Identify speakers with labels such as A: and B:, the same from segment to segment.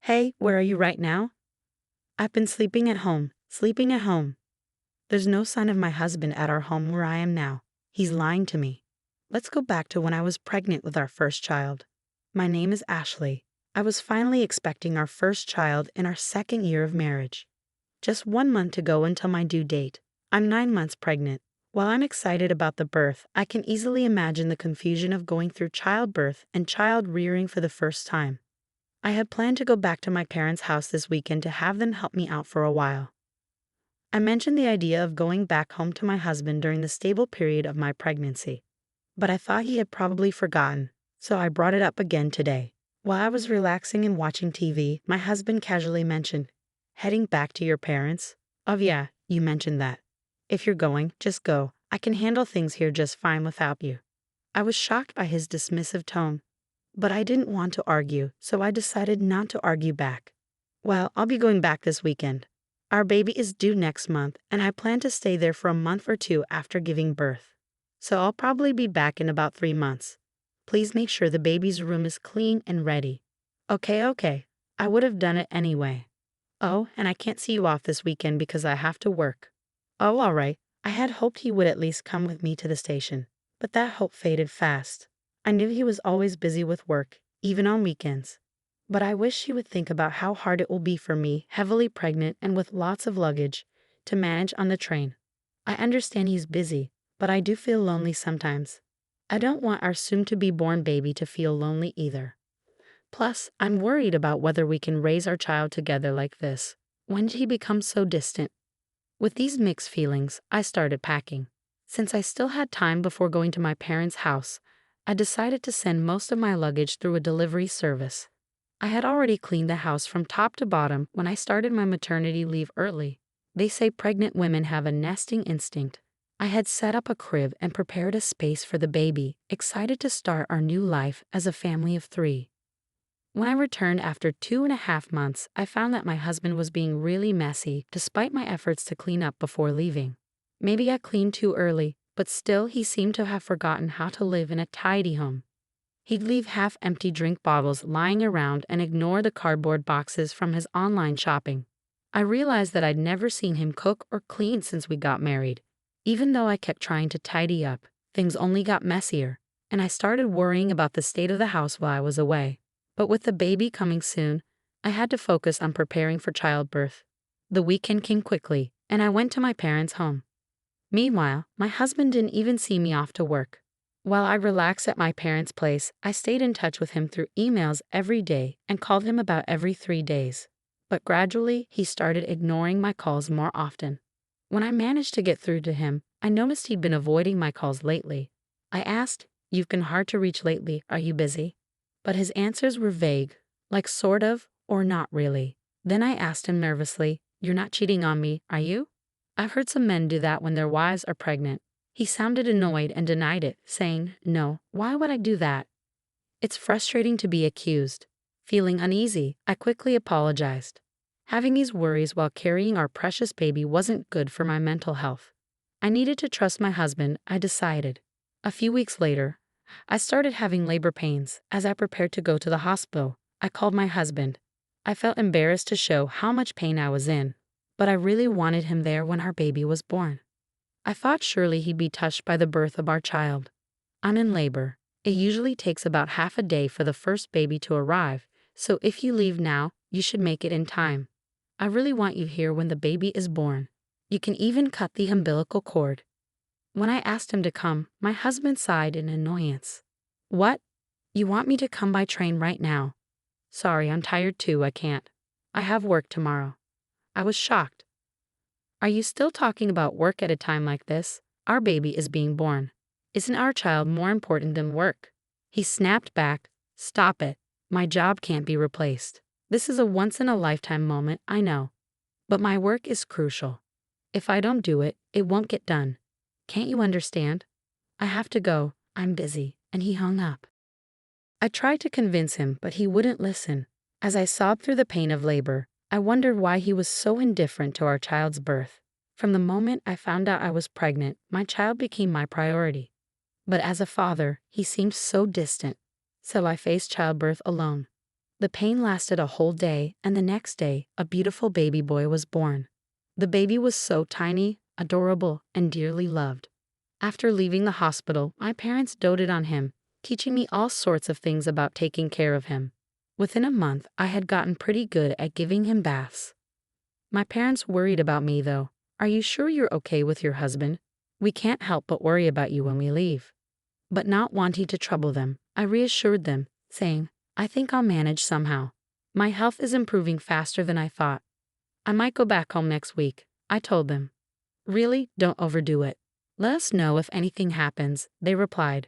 A: Hey, where are you right now? I've been sleeping at home. Sleeping at home. There's no sign of my husband at our home where I am now. He's lying to me. Let's go back to when I was pregnant with our first child. My name is Ashley. I was finally expecting our first child in our second year of marriage. Just 1 month to go until my due date. I'm 9 months pregnant. While I'm excited about the birth, I can easily imagine the confusion of going through childbirth and child rearing for the first time. I had planned to go back to my parents' house this weekend to have them help me out for a while. I mentioned the idea of going back home to my husband during the stable period of my pregnancy, but I thought he had probably forgotten, so I brought it up again today. While I was relaxing and watching TV, my husband casually mentioned, "Heading back to your parents?" "Oh yeah, you mentioned that. If you're going, just go. I can handle things here just fine without you." I was shocked by his dismissive tone, but I didn't want to argue, so I decided not to argue back. "Well, I'll be going back this weekend. Our baby is due next month, and I plan to stay there for a month or two after giving birth. So I'll probably be back in about 3 months. Please make sure the baby's room is clean and ready." Okay. I would have done it anyway. "Oh, and I can't see you off this weekend because I have to work." "Oh, all right." I had hoped he would at least come with me to the station, but that hope faded fast. I knew he was always busy with work, even on weekends. But I wish he would think about how hard it will be for me, heavily pregnant and with lots of luggage, to manage on the train. I understand he's busy, but I do feel lonely sometimes. I don't want our soon-to-be-born baby to feel lonely either. Plus, I'm worried about whether we can raise our child together like this. When did he become so distant? With these mixed feelings, I started packing. Since I still had time before going to my parents' house, I decided to send most of my luggage through a delivery service. I had already cleaned the house from top to bottom when I started my maternity leave early. They say pregnant women have a nesting instinct. I had set up a crib and prepared a space for the baby, excited to start our new life as a family of 3. When I returned after 2.5 months, I found that my husband was being really messy despite my efforts to clean up before leaving. Maybe I cleaned too early, but still he seemed to have forgotten how to live in a tidy home. He'd leave half-empty drink bottles lying around and ignore the cardboard boxes from his online shopping. I realized that I'd never seen him cook or clean since we got married. Even though I kept trying to tidy up, things only got messier, and I started worrying about the state of the house while I was away. But with the baby coming soon, I had to focus on preparing for childbirth. The weekend came quickly, and I went to my parents' home. Meanwhile, my husband didn't even see me off to work. While I relaxed at my parents' place, I stayed in touch with him through emails every day and called him about every 3 days. But gradually, he started ignoring my calls more often. When I managed to get through to him, I noticed he'd been avoiding my calls lately. I asked, "You've been hard to reach lately, are you busy?" But his answers were vague, like sort of or not really. Then I asked him nervously, "You're not cheating on me, are you?" I've heard some men do that when their wives are pregnant. He sounded annoyed and denied it, saying, "No, why would I do that?" It's frustrating to be accused. Feeling uneasy, I quickly apologized. Having these worries while carrying our precious baby wasn't good for my mental health. I needed to trust my husband, I decided. A few weeks later, I started having labor pains. As I prepared to go to the hospital, I called my husband. I felt embarrassed to show how much pain I was in, but I really wanted him there when our baby was born. I thought surely he'd be touched by the birth of our child. I'm in labor. It usually takes about half a day for the first baby to arrive, so if you leave now, you should make it in time. I really want you here when the baby is born. You can even cut the umbilical cord. When I asked him to come, my husband sighed in annoyance. "What? You want me to come by train right now?" "Sorry, I'm tired too, I can't. I have work tomorrow." I was shocked. "Are you still talking about work at a time like this? Our baby is being born. Isn't our child more important than work?" He snapped back, "Stop it. My job can't be replaced. This is a once-in-a-lifetime moment, I know. But my work is crucial. If I don't do it, it won't get done. Can't you understand? I have to go. I'm busy." And he hung up. I tried to convince him, but he wouldn't listen. As I sobbed through the pain of labor, I wondered why he was so indifferent to our child's birth. From the moment I found out I was pregnant, my child became my priority. But as a father, he seemed so distant. So I faced childbirth alone. The pain lasted a whole day, and the next day, a beautiful baby boy was born. The baby was so tiny, adorable, and dearly loved. After leaving the hospital, my parents doted on him, teaching me all sorts of things about taking care of him. Within a month, I had gotten pretty good at giving him baths. My parents worried about me, though. "Are you sure you're okay with your husband? We can't help but worry about you when we leave." But not wanting to trouble them, I reassured them, saying, "I think I'll manage somehow. My health is improving faster than I thought. I might go back home next week," I told them. "Really, don't overdo it. Let us know if anything happens," they replied.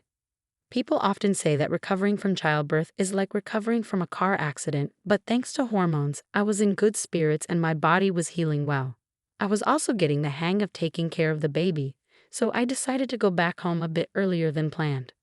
A: People often say that recovering from childbirth is like recovering from a car accident, but thanks to hormones, I was in good spirits and my body was healing well. I was also getting the hang of taking care of the baby, so I decided to go back home a bit earlier than planned.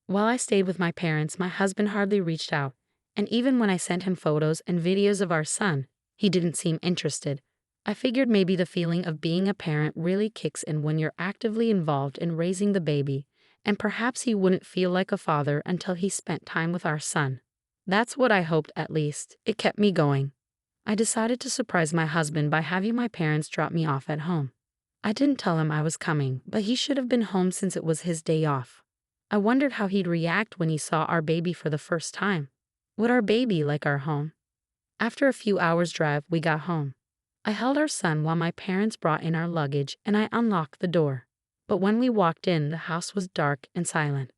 A: While I stayed with my parents, my husband hardly reached out, and even when I sent him photos and videos of our son, he didn't seem interested. I figured maybe the feeling of being a parent really kicks in when you're actively involved in raising the baby, and perhaps he wouldn't feel like a father until he spent time with our son. That's what I hoped, at least. It kept me going. I decided to surprise my husband by having my parents drop me off at home. I didn't tell him I was coming, but he should have been home since it was his day off. I wondered how he'd react when he saw our baby for the first time. Would our baby like our home? After a few hours' drive, we got home. I held our son while my parents brought in our luggage, and I unlocked the door. But when we walked in, the house was dark and silent.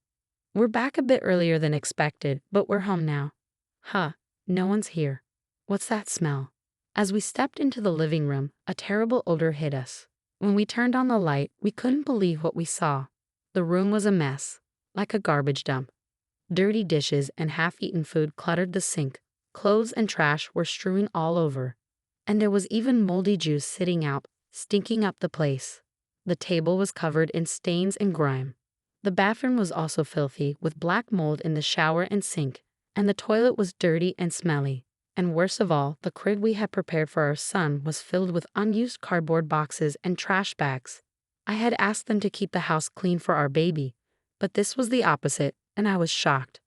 A: "We're back a bit earlier than expected, but we're home now." "Huh, no one's here. What's that smell?" As we stepped into the living room, a terrible odor hit us. When we turned on the light, we couldn't believe what we saw. The room was a mess, like a garbage dump. Dirty dishes and half-eaten food cluttered the sink. Clothes and trash were strewn all over. And there was even moldy juice sitting out, stinking up the place. The table was covered in stains and grime. The bathroom was also filthy, with black mold in the shower and sink, and the toilet was dirty and smelly. And worst of all, the crib we had prepared for our son was filled with unused cardboard boxes and trash bags. I had asked them to keep the house clean for our baby, but this was the opposite, and I was shocked.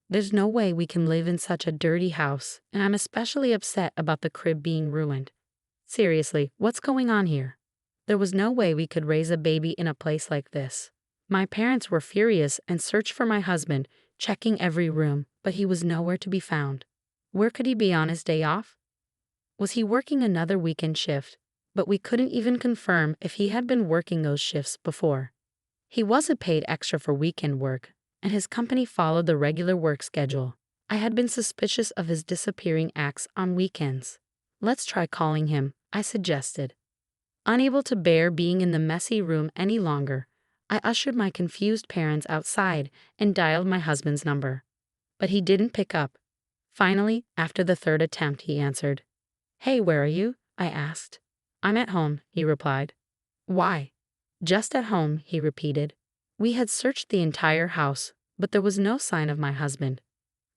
A: There's no way we can live in such a dirty house, and I'm especially upset about the crib being ruined. Seriously, what's going on here? There was no way we could raise a baby in a place like this. My parents were furious and searched for my husband, checking every room, but he was nowhere to be found. Where could he be on his day off? Was he working another weekend shift? But we couldn't even confirm if he had been working those shifts before. He wasn't paid extra for weekend work, and his company followed the regular work schedule. I had been suspicious of his disappearing acts on weekends. "Let's try calling him," I suggested. Unable to bear being in the messy room any longer, I ushered my confused parents outside and dialed my husband's number. But he didn't pick up. Finally, after the third attempt, he answered. "Hey, where are you?" I asked. "I'm at home," he replied. "Why?" "Just at home," he repeated. We had searched the entire house, but there was no sign of my husband.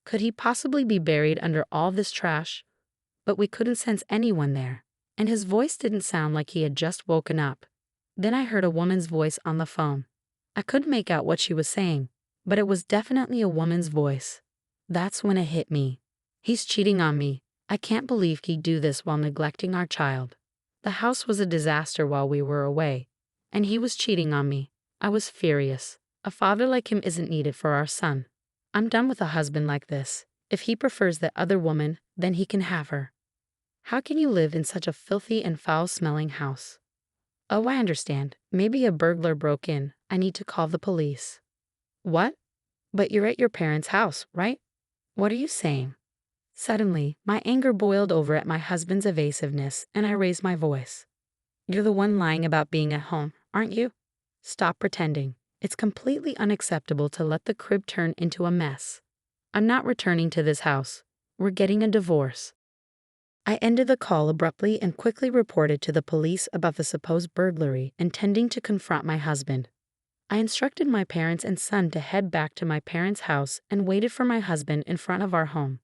A: Could he possibly be buried under all this trash? But we couldn't sense anyone there, and his voice didn't sound like he had just woken up. Then I heard a woman's voice on the phone. I couldn't make out what she was saying, but it was definitely a woman's voice. That's when it hit me. He's cheating on me. I can't believe he'd do this while neglecting our child. The house was a disaster while we were away, and he was cheating on me. I was furious. A father like him isn't needed for our son. I'm done with a husband like this. If he prefers that other woman, then he can have her. How can you live in such a filthy and foul-smelling house? Oh, I understand. Maybe a burglar broke in. I need to call the police. What? But you're at your parents' house, right? What are you saying? Suddenly, my anger boiled over at my husband's evasiveness, and I raised my voice. You're the one lying about being at home, aren't you? Stop pretending. It's completely unacceptable to let the crib turn into a mess. I'm not returning to this house. We're getting a divorce. I ended the call abruptly and quickly reported to the police about the supposed burglary, intending to confront my husband. I instructed my parents and son to head back to my parents' house and waited for my husband in front of our home.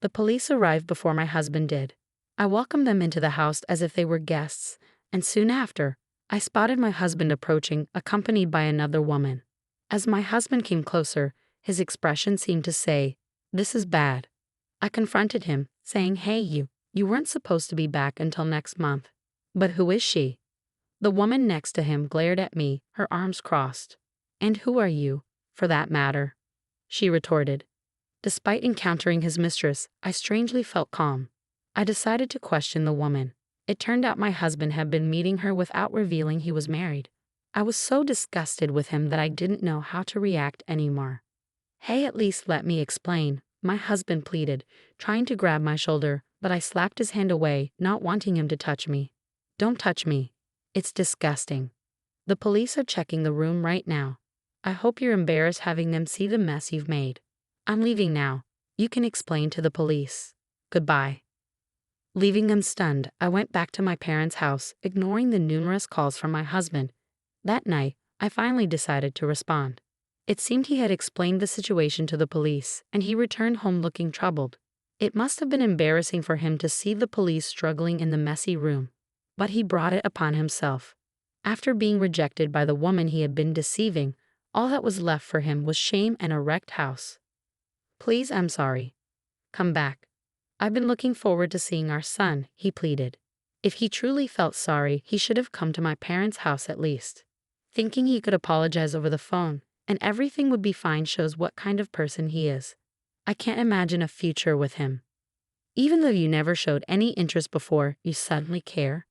A: The police arrived before my husband did. I welcomed them into the house as if they were guests, and soon after, I spotted my husband approaching, accompanied by another woman. As my husband came closer, his expression seemed to say, "This is bad." I confronted him, saying, "Hey, you weren't supposed to be back until next month." "But who is she?" The woman next to him glared at me, her arms crossed. "And who are you, for that matter?" she retorted. Despite encountering his mistress, I strangely felt calm. I decided to question the woman. It turned out my husband had been meeting her without revealing he was married. I was so disgusted with him that I didn't know how to react anymore. "Hey, at least let me explain," my husband pleaded, trying to grab my shoulder, but I slapped his hand away, not wanting him to touch me. "Don't touch me. It's disgusting. The police are checking the room right now. I hope you're embarrassed having them see the mess you've made. I'm leaving now. You can explain to the police. Goodbye." Leaving them stunned, I went back to my parents' house, ignoring the numerous calls from my husband. That night, I finally decided to respond. It seemed he had explained the situation to the police, and he returned home looking troubled. It must have been embarrassing for him to see the police struggling in the messy room, but he brought it upon himself. After being rejected by the woman he had been deceiving, all that was left for him was shame and a wrecked house. "Please, I'm sorry. Come back. I've been looking forward to seeing our son," he pleaded. If he truly felt sorry, he should have come to my parents' house at least. Thinking he could apologize over the phone, and everything would be fine shows what kind of person he is. I can't imagine a future with him. Even though you never showed any interest before, you suddenly care?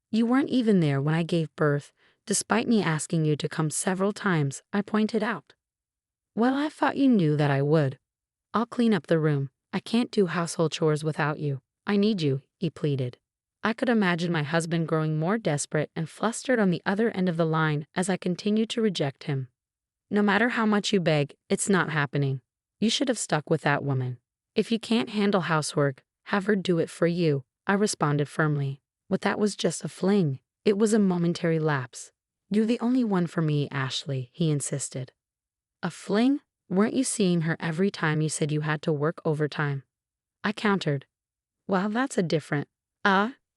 A: You weren't even there when I gave birth, despite me asking you to come several times, I pointed out. "Well, I thought you knew that I would. I'll clean up the room. I can't do household chores without you. I need you," he pleaded. I could imagine my husband growing more desperate and flustered on the other end of the line as I continued to reject him. "No matter how much you beg, it's not happening. You should have stuck with that woman. If you can't handle housework, have her do it for you," I responded firmly. "But that was just a fling. It was a momentary lapse. You're the only one for me, Ashley," he insisted. "A fling? Weren't you seeing her every time you said you had to work overtime?" I countered. "Well, that's a different—"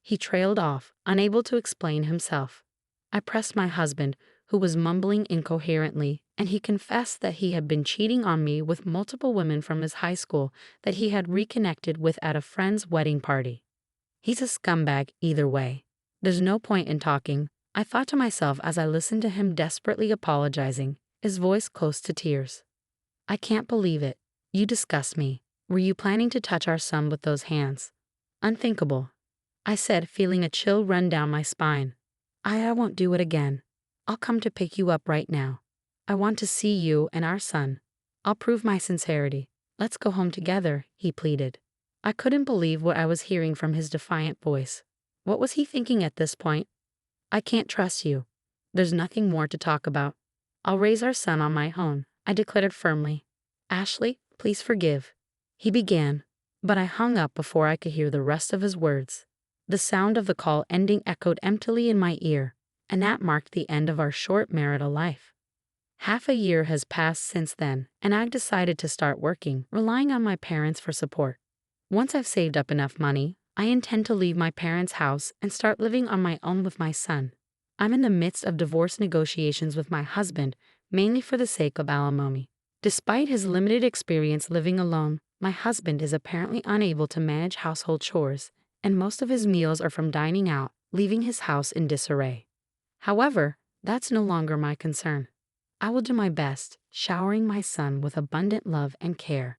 A: He trailed off, unable to explain himself. I pressed my husband, who was mumbling incoherently, and he confessed that he had been cheating on me with multiple women from his high school that he had reconnected with at a friend's wedding party. He's a scumbag either way. There's no point in talking, I thought to myself as I listened to him desperately apologizing, his voice close to tears. "I can't believe it. You disgust me. Were you planning to touch our son with those hands?" "Unthinkable," I said, feeling a chill run down my spine. I won't do it again. I'll come to pick you up right now. I want to see you and our son. I'll prove my sincerity. Let's go home together," he pleaded. I couldn't believe what I was hearing from his defiant voice. What was he thinking at this point? "I can't trust you. There's nothing more to talk about. I'll raise our son on my own," I declared firmly. "Ashley, please forgive," he began, but I hung up before I could hear the rest of his words. The sound of the call ending echoed emptily in my ear, and that marked the end of our short marital life. Half a year has passed since then, and I've decided to start working, relying on my parents for support. Once I've saved up enough money, I intend to leave my parents' house and start living on my own with my son. I'm in the midst of divorce negotiations with my husband, mainly for the sake of alimony. Despite his limited experience living alone, my husband is apparently unable to manage household chores, and most of his meals are from dining out, leaving his house in disarray. However, that's no longer my concern. I will do my best, showering my son with abundant love and care.